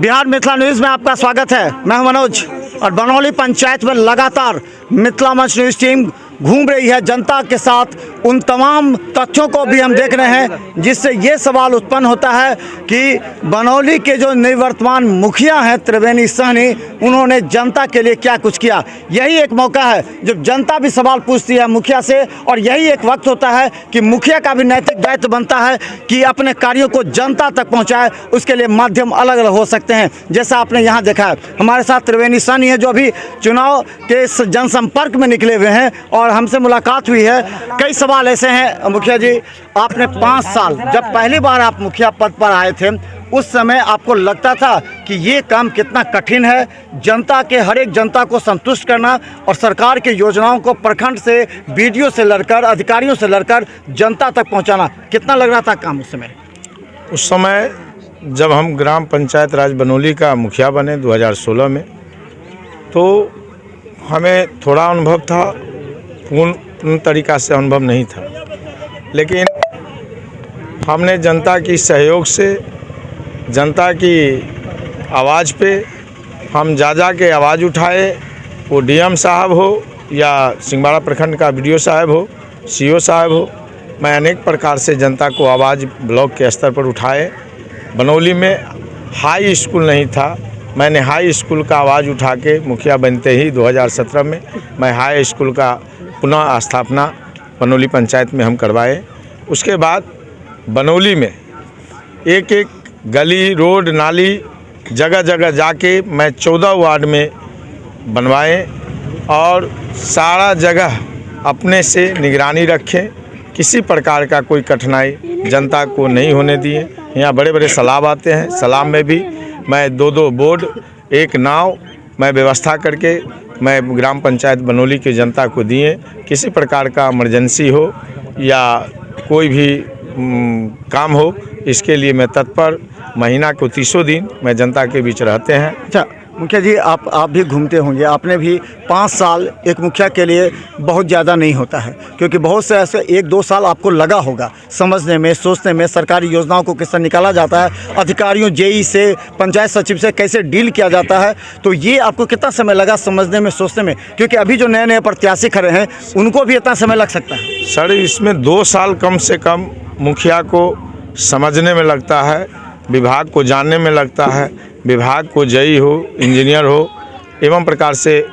Bihar Mithila news में आपका स्वागत है। मैं हूं मनोज और बनौली पंचायत में लगातार मिथिला मंच न्यूज़ टीम घूम रही है जनता के साथ। उन तमाम तथ्यों को भी हम देख रहे हैं जिससे ये सवाल उत्पन्न होता है कि बनौली के जो निवर्तमान मुखिया हैं त्रिवेणी सहनी, उन्होंने जनता के लिए क्या कुछ किया। यही एक मौका है जब जनता भी सवाल पूछती है मुखिया से, और यही एक वक्त होता है कि मुखिया का भी नैतिक दायित्व बनता है कि अपने कार्यों को जनता तक पहुँचाए। उसके लिए माध्यम अलग अलग हो सकते हैं, जैसा आपने यहाँ देखा है। हमारे साथ त्रिवेणी सहनी है जो अभी चुनाव के जनसंपर्क में निकले हुए हैं और हमसे मुलाकात हुई है। कई सवाल ऐसे हैं मुखिया जी, आपने 5 साल जब पहली बार आप मुखिया पद पर आए थे, उस समय आपको लगता था कि ये काम कितना कठिन है, जनता के हर एक जनता को संतुष्ट करना और सरकार की योजनाओं को प्रखंड से, बीडीओ से लड़कर, अधिकारियों से लड़कर जनता तक पहुंचाना, कितना लग रहा था काम उस समय? उस समय जब हम ग्राम पंचायत राज बनौली का मुखिया बने 2016 में, तो हमें थोड़ा अनुभव था, पूर्ण तरीक़ा से अनुभव नहीं था, लेकिन हमने जनता की सहयोग से, जनता की आवाज़ पे हम जा के आवाज़ उठाए। वो डीएम साहब हो या सिंगबाड़ा प्रखंड का बीडीओ साहब हो, सीओ साहब हो, मैं अनेक प्रकार से जनता को आवाज़ ब्लॉक के स्तर पर उठाए। बनौली में हाई स्कूल नहीं था, मैंने हाई स्कूल का आवाज़ उठा के मुखिया बनते ही 2017 में मैं हाई स्कूल का पुनः स्थापना बनौली पंचायत में हम करवाए। उसके बाद बनौली में एक एक गली, रोड, नाली जगह जगह जाके मैं 14 वार्ड में बनवाए और सारा जगह अपने से निगरानी रखें, किसी प्रकार का कोई कठिनाई जनता को नहीं होने दिए। यहाँ बड़े बड़े सैलाब आते हैं, सैलाब में भी मैं 2-2 बोर्ड, एक नाव मैं व्यवस्था करके मैं ग्राम पंचायत बनौली की जनता को दिए। किसी प्रकार का इमरजेंसी हो या कोई भी काम हो, इसके लिए मैं तत्पर, महीना को 30 दिन मैं जनता के बीच रहते हैं। अच्छा मुखिया जी, आप भी घूमते होंगे, आपने भी 5 साल एक मुखिया के लिए बहुत ज़्यादा नहीं होता है, क्योंकि बहुत से ऐसे 1-2 साल आपको लगा होगा समझने में, सोचने में, सरकारी योजनाओं को किस तरह निकाला जाता है, अधिकारियों जेई से, पंचायत सचिव से कैसे डील किया जाता है। तो ये आपको कितना समय लगा समझने में, सोचने में? क्योंकि अभी जो नए नए प्रत्याशी खड़े हैं उनको भी इतना समय लग सकता है। सर, इसमें 2 साल कम से कम मुखिया को समझने में लगता है, विभाग को जानने में लगता है, विभाग को जेई हो, इंजीनियर हो, एवं प्रकार से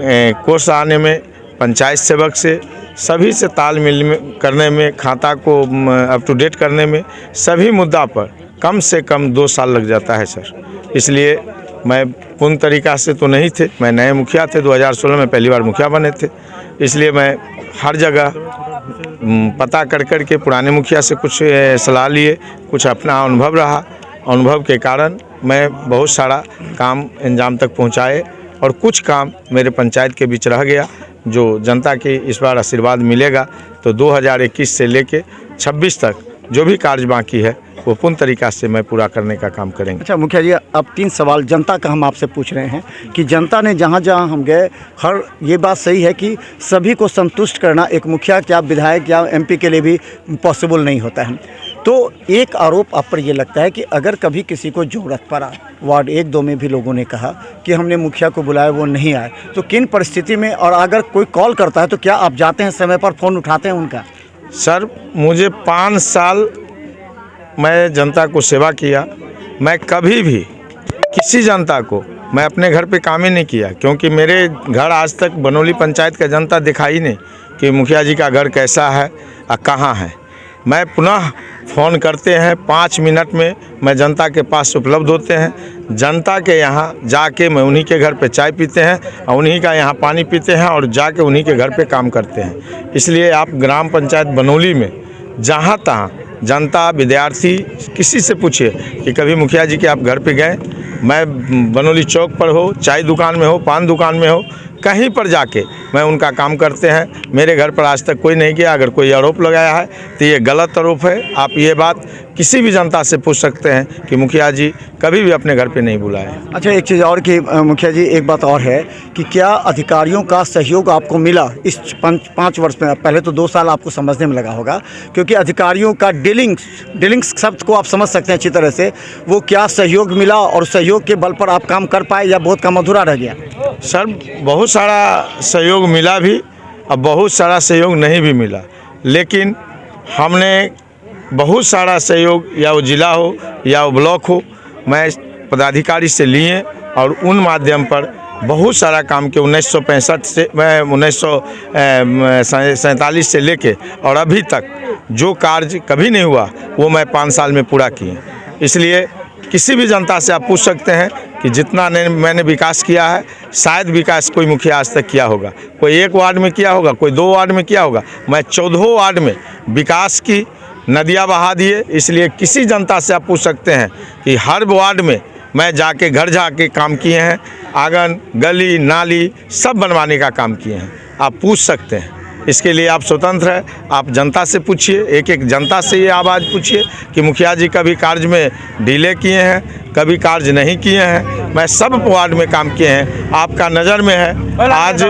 कोर्स आने में, पंचायत सेवक से, सभी से तालमेल में करने में, खाता को अप टू डेट करने में, सभी मुद्दा पर कम से कम 2 साल लग जाता है सर। इसलिए मैं पूर्ण तरीक़ा से तो नहीं थे, मैं नए मुखिया थे, 2016 में पहली बार मुखिया बने थे, इसलिए मैं हर जगह पता कर के पुराने मुखिया से कुछ सलाह लिए, कुछ अपना अनुभव रहा, अनुभव के कारण मैं बहुत सारा काम अंजाम तक पहुंचाए और कुछ काम मेरे पंचायत के बीच रह गया, जो जनता के इस बार आशीर्वाद मिलेगा तो 2021 से लेके 26 तक जो भी कार्य बाकी है वो पूर्ण तरीक़ा से मैं पूरा करने का काम करेंगे। अच्छा मुखिया जी, अब 3 सवाल जनता का हम आपसे पूछ रहे हैं कि जनता ने जहाँ जहाँ हम गए, हर ये बात सही है कि सभी को संतुष्ट करना एक मुखिया क्या, विधायक या एमपी के लिए भी पॉसिबल नहीं होता है। तो एक आरोप आप पर ये लगता है कि अगर कभी किसी को ज़रूरत पड़ा, वार्ड 1-2 में भी लोगों ने कहा कि हमने मुखिया को बुलाया, वो नहीं आए, तो किन परिस्थिति में, और अगर कोई कॉल करता है तो क्या आप जाते हैं, समय पर फ़ोन उठाते हैं उनका? सर, मुझे 5 साल मैं जनता को सेवा किया, मैं कभी भी किसी जनता को मैं अपने घर पे काम ही नहीं किया, क्योंकि मेरे घर आज तक बनौली पंचायत का जनता दिखा ही नहीं कि मुखिया जी का घर कैसा है और कहाँ है। मैं पुनः फ़ोन करते हैं, 5 मिनट में मैं जनता के पास उपलब्ध होते हैं। जनता के यहाँ जाके मैं उन्हीं के घर पे चाय पीते हैं और उन्हीं का यहाँ पानी पीते हैं और जाके उन्हीं के घर पे काम करते हैं। इसलिए आप ग्राम पंचायत बनौली में जहाँ तहाँ जनता, विद्यार्थी, किसी से पूछिए कि कभी मुखिया जी के आप घर पे गए। मैं बनौली चौक पर हो, चाय दुकान में हो, पान दुकान में हो, कहीं पर जाके मैं उनका काम करते हैं। मेरे घर पर आज तक कोई नहीं किया। अगर कोई आरोप लगाया है तो ये गलत आरोप है। आप ये बात किसी भी जनता से पूछ सकते हैं कि मुखिया जी कभी भी अपने घर पे नहीं बुलाए। अच्छा, एक चीज़ और कि मुखिया जी, एक बात और है कि क्या अधिकारियों का सहयोग आपको मिला इस 5 वर्ष में? पहले तो 2 साल आपको समझने में लगा होगा, क्योंकि अधिकारियों का डीलिंग्स शब्द को आप समझ सकते हैं अच्छी तरह से। वो क्या सहयोग मिला और सहयोग के बल पर आप काम कर पाए या बहुत काम अधूरा रह गया? सर, बहुत सारा सहयोग मिला भी और बहुत सारा सहयोग नहीं भी मिला, लेकिन हमने बहुत सारा सहयोग, या वो जिला हो या वो ब्लॉक हो, मैं पदाधिकारी से लिए और उन माध्यम पर बहुत सारा काम किया। 1965 से 1947 से लेके और अभी तक जो कार्य कभी नहीं हुआ वो मैं 5 साल में पूरा किए। इसलिए किसी भी जनता से आप पूछ सकते हैं कि जितना मैंने विकास किया है, शायद विकास कोई मुखिया आज तक किया होगा। कोई 1 वार्ड में किया होगा, कोई 2 वार्ड में किया होगा, मैं 14 वार्ड में विकास की नदियाँ बहा दिए। इसलिए किसी जनता से आप पूछ सकते हैं कि हर वार्ड में मैं जाके घर जाके काम किए हैं। आंगन, गली, नाली सब बनवाने का काम किए हैं। आप पूछ सकते हैं, इसके लिए आप स्वतंत्र हैं। आप जनता से पूछिए, एक एक जनता से ये आवाज़ पूछिए कि मुखिया जी कभी कार्य में डिले किए हैं, कभी कार्य नहीं किए हैं। मैं सब वार्ड में काम किए हैं। आपका नज़र में है, आज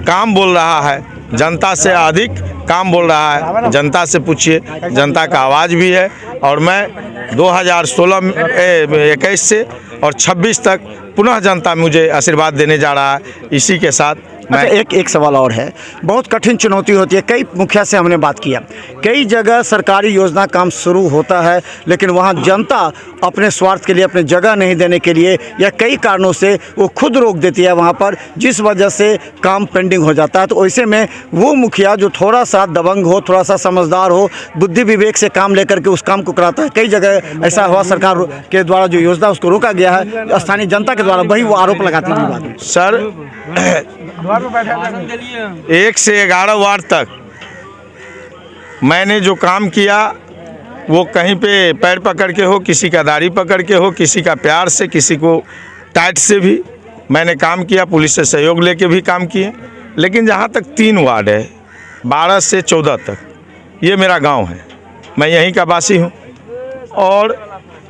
काम बोल रहा है, जनता से अधिक काम बोल रहा है। जनता से पूछिए, जनता का आवाज़ भी है। और मैं 2021 से और 26 तक पुनः जनता मुझे आशीर्वाद देने जा रहा है। इसी के साथ मैं एक सवाल और है। बहुत कठिन चुनौती होती है। कई मुखिया से हमने बात किया, कई जगह सरकारी योजना काम शुरू होता है, लेकिन वहाँ जनता अपने स्वार्थ के लिए, अपने जगह नहीं देने के लिए या कई कारणों से वो खुद रोक देती है वहाँ पर, जिस वजह से काम पेंडिंग हो जाता है। तो ऐसे में वो मुखिया जो थोड़ा सा दबंग हो, थोड़ा सा समझदार हो, बुद्धि विवेक से काम लेकर के उस काम को कराता है। कई जगह ऐसा हुआ, सरकार के द्वारा जो योजना उसको रोका गया है, स्थानीय जनता के द्वारा, वही वो आरोप लगाते हैं। बाद में सर 1 से 11 वार्ड तक मैंने जो काम किया वो कहीं पे पैर पकड़ के हो, किसी का दाढ़ी पकड़ के हो, किसी का प्यार से, किसी को टाइट से भी मैंने काम किया। पुलिस से सहयोग लेके भी काम किए। लेकिन जहाँ तक 3 वार्ड है, 12 से 14 तक, ये मेरा गांव है, मैं यहीं का वासी हूँ। और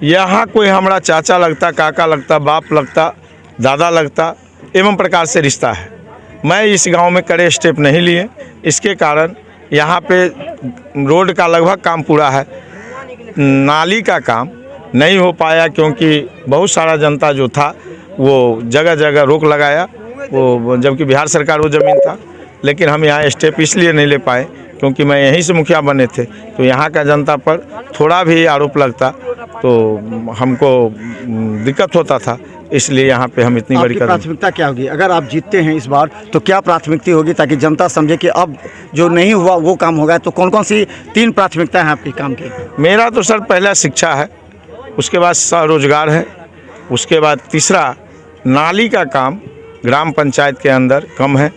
यहाँ कोई हमारा चाचा लगता, काका लगता, बाप लगता, दादा लगता एवं प्रकार से रिश्ता है। मैं इस गांव में कड़े स्टेप नहीं लिए। इसके कारण यहाँ पे रोड का लगभग काम पूरा है, नाली का काम नहीं हो पाया, क्योंकि बहुत सारा जनता जो था वो जगह जगह रोक लगाया, वो जबकि बिहार सरकार वो ज़मीन था। लेकिन हम यहाँ स्टेप इसलिए नहीं ले पाए क्योंकि मैं यहीं से मुखिया बने थे, तो यहाँ का जनता पर थोड़ा भी आरोप लगता तो हमको दिक्कत होता था। इसलिए यहाँ पे हम इतनी बड़ी प्राथमिकता क्या होगी अगर आप जीतते हैं इस बार? तो क्या प्राथमिकता होगी ताकि जनता समझे कि अब जो नहीं हुआ वो काम होगा? तो कौन कौन सी 3 प्राथमिकता हैं आपके काम की? मेरा तो सर पहला शिक्षा है, उसके बाद स्वरोजगार है, उसके बाद तीसरा नाली का काम ग्राम पंचायत के अंदर कम है,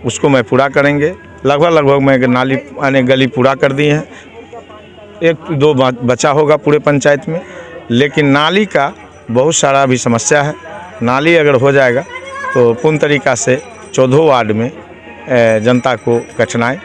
उसको मैं पूरा करेंगे। लगभग मैं नाली यानी गली पूरा कर दी है, 1-2 बचा होगा पूरे पंचायत में। लेकिन नाली का बहुत सारा भी समस्या है। नाली अगर हो जाएगा तो पूर्ण तरीक़ा से 14 वार्ड में जनता को कठिनाई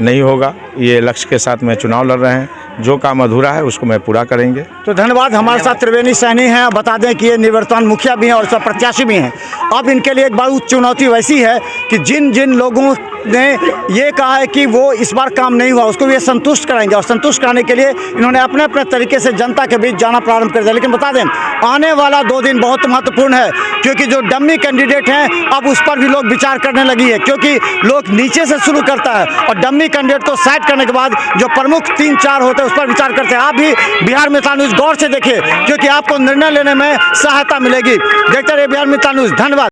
नहीं होगा। ये लक्ष्य के साथ मैं चुनाव लड़ रहे हैं। जो काम अधूरा है उसको मैं पूरा करेंगे। तो धन्यवाद। हमारे साथ त्रिवेणी सैनी हैं। बता दें कि ये निवर्तमान मुखिया भी हैं और सब प्रत्याशी भी हैं। अब इनके लिए एक बहुत चुनौती वैसी है कि जिन जिन लोगों ने ये कहा है कि वो इस बार काम नहीं हुआ उसको ये संतुष्ट कराएंगे, और संतुष्ट कराने के लिए इन्होंने अपने अपने तरीके से जनता के बीच जाना प्रारंभ कर दिया। लेकिन बता दें आने वाला 2 दिन बहुत महत्वपूर्ण है, क्योंकि जो डम्मी कैंडिडेट हैं अब उस पर भी लोग विचार करने लगी है, क्योंकि लोग नीचे से शुरू करता है और डम्मी कैंडिडेट को साइड करने के बाद जो प्रमुख 3-4 होते हैं उस पर विचार करते हैं। आप भी बिहार मित्र न्यूज़ गौर से देखिए, क्योंकि आपको निर्णय लेने में सहायता मिलेगी। देखते रहिए बिहार मित्र न्यूज़। धन्यवाद।